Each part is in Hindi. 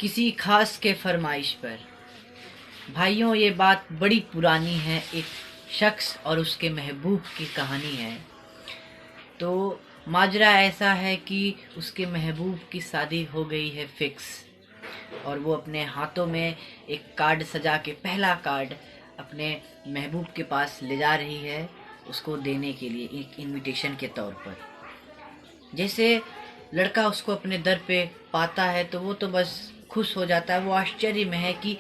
किसी खास के फरमाइश पर। भाइयों, ये बात बड़ी पुरानी है, एक शख्स और उसके महबूब की कहानी है। तो माजरा ऐसा है कि उसके महबूब की शादी हो गई है फिक्स, और वो अपने हाथों में एक कार्ड सजा के, पहला कार्ड अपने महबूब के पास ले जा रही है, उसको देने के लिए एक इनविटेशन के तौर पर। जैसे लड़का उसको अपने दर पे पाता है तो वो तो बस खुश हो जाता है। वो आश्चर्य में है कि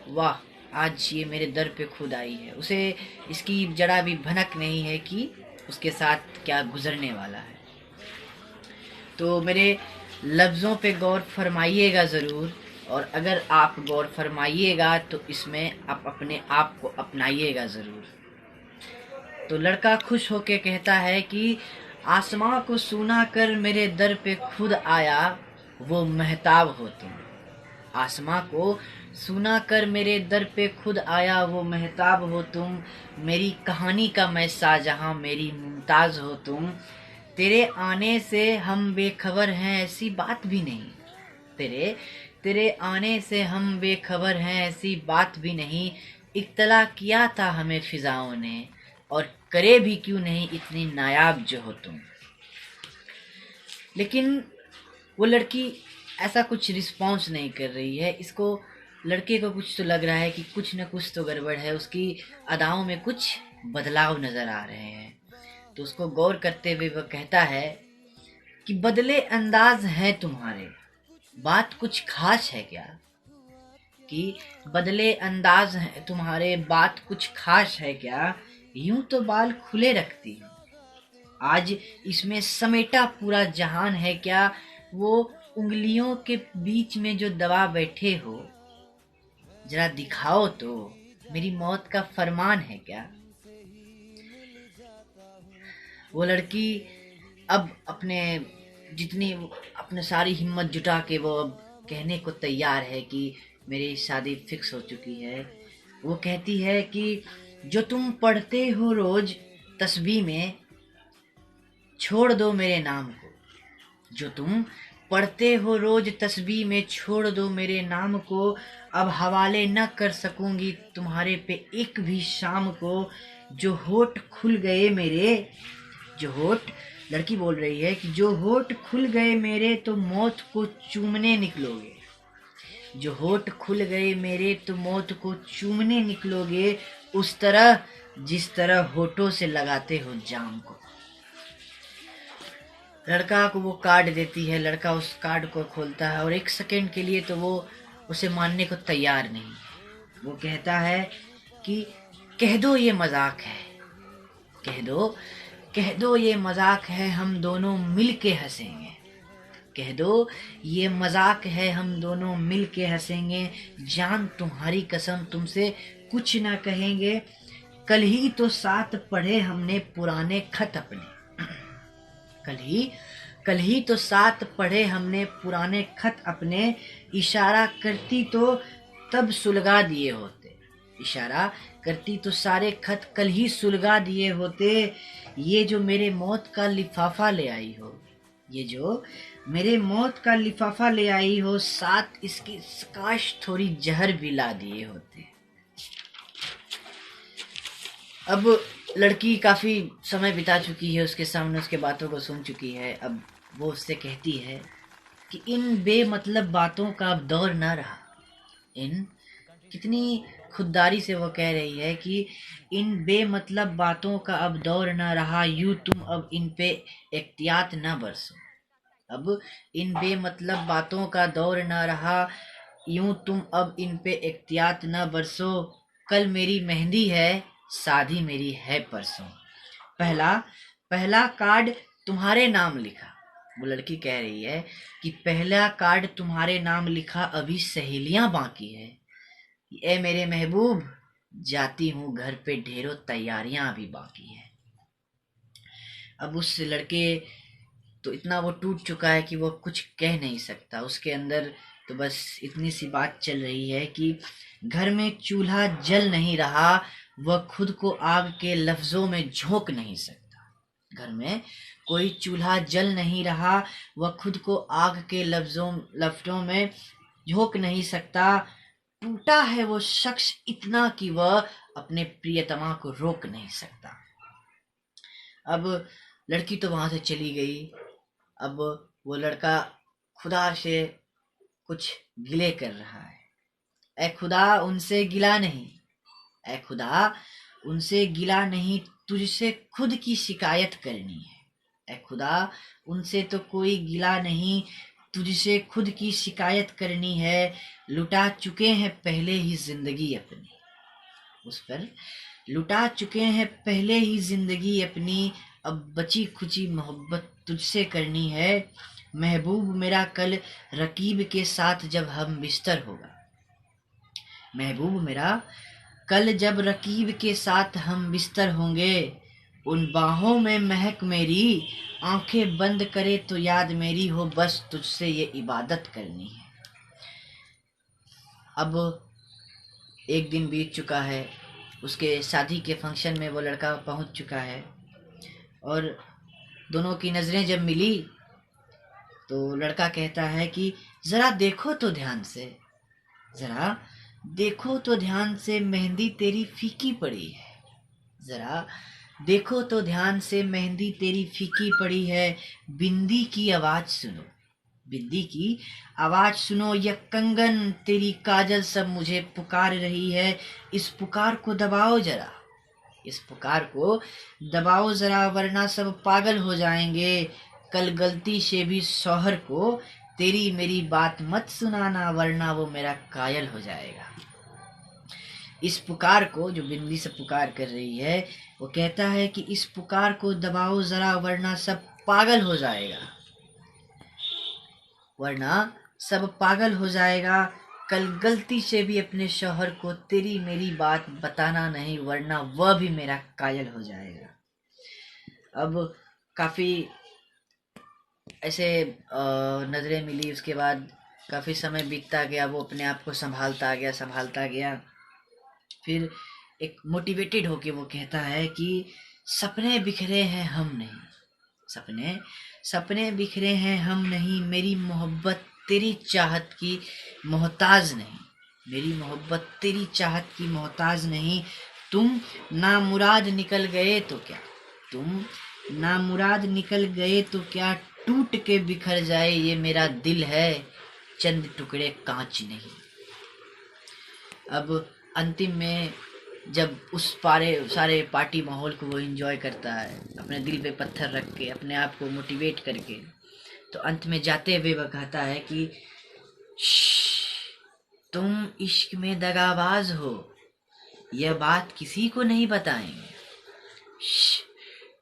वाह, आज ये मेरे दर पे खुद आई है। उसे इसकी जरा भी भनक नहीं है कि उसके साथ क्या गुजरने वाला है। तो मेरे लफ्ज़ों पे गौर फरमाइएगा ज़रूर, और अगर आप गौर फरमाइएगा तो इसमें आप अपने आप को अपनाइएगा ज़रूर। तो लड़का खुश होके कहता है कि आसमां को सूना कर मेरे दर पे खुद आया, वो महताब हो तुम। आसमां को सूना कर मेरे दर पे खुद आया, वो महताब हो तुम। मेरी कहानी का मैं शाहजहां, मेरी मुमताज हो तुम। तेरे आने से हम बेखबर हैं, ऐसी बात भी नहीं। तेरे तेरे आने से हम बेखबर हैं, ऐसी बात भी नहीं। इत्तला किया था हमें फिजाओं ने, और करे भी क्यों नहीं इतनी नायाब जो हो तुम। लेकिन वो लड़की ऐसा कुछ रिस्पॉन्स नहीं कर रही है। इसको, लड़के को कुछ तो लग रहा है कि कुछ न कुछ तो गड़बड़ है, उसकी अदाओं में कुछ बदलाव नजर आ रहे हैं। तो उसको गौर करते हुए वह कहता है कि बदले अंदाज हैं तुम्हारे, बात कुछ खास है क्या? कि बदले अंदाज हैं तुम्हारे, बात कुछ खास है क्या? यूं तो बाल खुले रखती हूँ, आज इसमें समेटा पूरा जहान है क्या? वो उंगलियों के बीच में जो दबा बैठे हो, जरा दिखाओ तो, मेरी मौत का फरमान है क्या? वो लड़की अब अपने सारी हिम्मत जुटा के वो अब कहने को तैयार है कि मेरी शादी फिक्स हो चुकी है। वो कहती है कि जो तुम पढ़ते हो रोज तस्बीह में, छोड़ दो मेरे नाम को। जो तुम पढ़ते हो रोज तस्बीह में, छोड़ दो मेरे नाम को। अब हवाले न कर सकूंगी तुम्हारे पे एक भी शाम को। जो होठ खुल गए मेरे, जो होठ, लड़की बोल रही है कि जो होठ खुल गए मेरे तो मौत को चूमने निकलोगे। जो होठ खुल गए मेरे तो मौत को चूमने निकलोगे, उस तरह जिस तरह होठों से लगाते हो जाम को। लड़का को वो कार्ड देती है। लड़का उस कार्ड को खोलता है और एक सेकंड के लिए तो वो उसे मानने को तैयार नहीं। वो कहता है कि कह दो ये मजाक है, कह दो, कह दो ये मजाक है, हम दोनों मिल के हंसेंगे। कह दो ये मजाक है, हम दोनों मिल के हंसेंगे। जान तुम्हारी कसम तुमसे कुछ ना कहेंगे। कल ही तो साथ पढ़े हमने पुराने खत अपने। कल ही कल ही तो साथ पढ़े हमने पुराने खत अपने। इशारा करती तो तब सुलगा दिए होते। इशारा करती तो सारे खत कल ही सुलगा दिए होते। ये जो मेरे मौत का लिफाफा ले आई हो, ये जो मेरे मौत का लिफाफा ले आई हो, साथ इसकी काश थोड़ी जहर भी ला दिए होते। अब लड़की काफी समय बिता चुकी है उसके सामने, उसके बातों को सुन चुकी है। अब वो उससे कहती है कि इन बेमतलब बातों का अब दौर ना रहा। इन कितनी खुददारी से वो कह रही है कि इन बेमतलब बातों का अब दौर ना रहा, यूं तुम अब इन पे एहतियात ना बरसो। अब इन बेमतलब बातों का दौर ना रहा, यूं तुम अब इन पे एहतियात ना बरसो। कल मेरी मेहंदी है, शादी मेरी है परसों। पहला पहला कार्ड तुम्हारे नाम लिखा। वो लड़की कह रही है कि पहला कार्ड तुम्हारे नाम लिखा, अभी सहेलियां बाकी है। ए मेरे महबूब, जाती हूँ घर पे, ढेरों तैयारियां अभी बाकी है। अब उस लड़के तो इतना वो टूट चुका है कि वो कुछ कह नहीं सकता। उसके अंदर तो बस इतनी सी बात चल रही है कि घर में चूल्हा जल नहीं रहा, वह खुद को आग के लफ्जों में झोंक नहीं सकता। घर में कोई चूल्हा जल नहीं रहा, वह खुद को आग के लफ्जों में झोंक नहीं सकता। टूटा है वो शख्स इतना कि वह अपने प्रियतमा को रोक नहीं सकता। अब लड़की तो वहां से चली गई। अब वो लड़का खुदा से कुछ गिले कर रहा है। ऐ खुदा उनसे गिला नहीं, ऐ खुदा उनसे गिला नहीं, तुझसे खुद की शिकायत करनी है। ऐ खुदा उनसे तो कोई गिला नहीं, तुझसे खुद की शिकायत करनी है। लुटा चुके हैं पहले ही जिंदगी अपनी, उस पर लुटा चुके हैं पहले ही जिंदगी अपनी। अब बची खुची मोहब्बत तुझसे करनी है। महबूब मेरा कल रकीब के साथ जब हम बिस्तर होगा, महबूब मेरा कल जब रकीब के साथ हम बिस्तर होंगे, उन बाहों में महक मेरी, आंखें बंद करे तो याद मेरी हो, बस तुझसे ये इबादत करनी है। अब एक दिन बीत चुका है, उसके शादी के फंक्शन में वो लड़का पहुंच चुका है और दोनों की नज़रें जब मिली तो लड़का कहता है कि ज़रा देखो तो ध्यान से, ज़रा देखो तो ध्यान से, मेहंदी तेरी फीकी पड़ी है। ज़रा देखो तो ध्यान से, मेहंदी तेरी फीकी पड़ी है। बिंदी की आवाज़ सुनो, बिंदी की आवाज़ सुनो, यह कंगन तेरी काजल सब मुझे पुकार रही है। इस पुकार को दबाओ जरा, इस पुकार को दबाओ जरा, वरना सब पागल हो जाएंगे। कल गलती से भी शौहर को तेरी मेरी बात मत सुनाना, वरना वो मेरा कायल हो जाएगा। इस पुकार को, जो बिंदी से पुकार कर रही है, वो कहता है कि इस पुकार को दबाओ जरा, वरना सब पागल हो जाएगा, वरना सब पागल हो जाएगा। कल गलती से भी अपने शौहर को तेरी मेरी बात बताना नहीं, वरना वह भी मेरा कायल हो जाएगा। अब काफ़ी ऐसे नज़रें मिली, उसके बाद काफ़ी समय बीतता गया, वो अपने आप को संभालता गया। फिर एक मोटिवेटेड होके वो कहता है कि सपने बिखरे हैं हम नहीं, सपने बिखरे हैं हम नहीं, मेरी मोहब्बत तेरी चाहत की मोहताज नहीं, मेरी मोहब्बत तेरी चाहत की मोहताज नहीं। तुम नामुराद निकल गए तो क्या, तुम नामुराद निकल गए तो क्या, टूट के बिखर जाए ये मेरा दिल है, चंद टुकड़े कांच नहीं। अब अंतिम में जब उस सारे पार्टी माहौल को वो एंजॉय करता है, अपने दिल पे पत्थर रख के, अपने आप को मोटिवेट करके, तो अंत में जाते हुए वह कहता है कि तुम इश्क में दगाबाज हो, यह बात किसी को नहीं बताएंगे।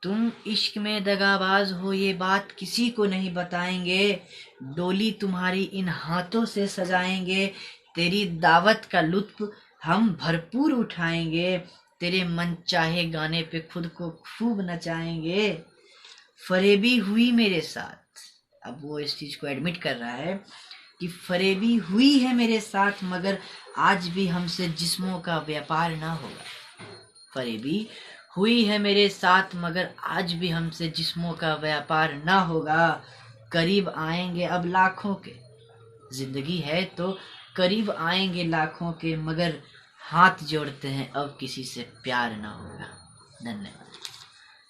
तुम इश्क में दगाबाज हो, ये बात किसी को नहीं बताएंगे। डोली तुम्हारी इन हाथों से सजाएंगे, तेरी दावत का लुत्फ हम भरपूर उठाएंगे। तेरे मन चाहे गाने पे खुद को खूब नचाएंगे। फरेबी हुई मेरे साथ, अब वो इस चीज को एडमिट कर रहा है कि फरेबी हुई है मेरे साथ, मगर आज भी हमसे जिस्मों का व्यापार ना होगा। फरेबी हुई है मेरे साथ, मगर आज भी हमसे जिस्मों का व्यापार ना होगा। करीब आएंगे अब लाखों के, जिंदगी है तो करीब आएंगे लाखों के, मगर हाथ जोड़ते हैं अब किसी से प्यार ना होगा। धन्यवाद।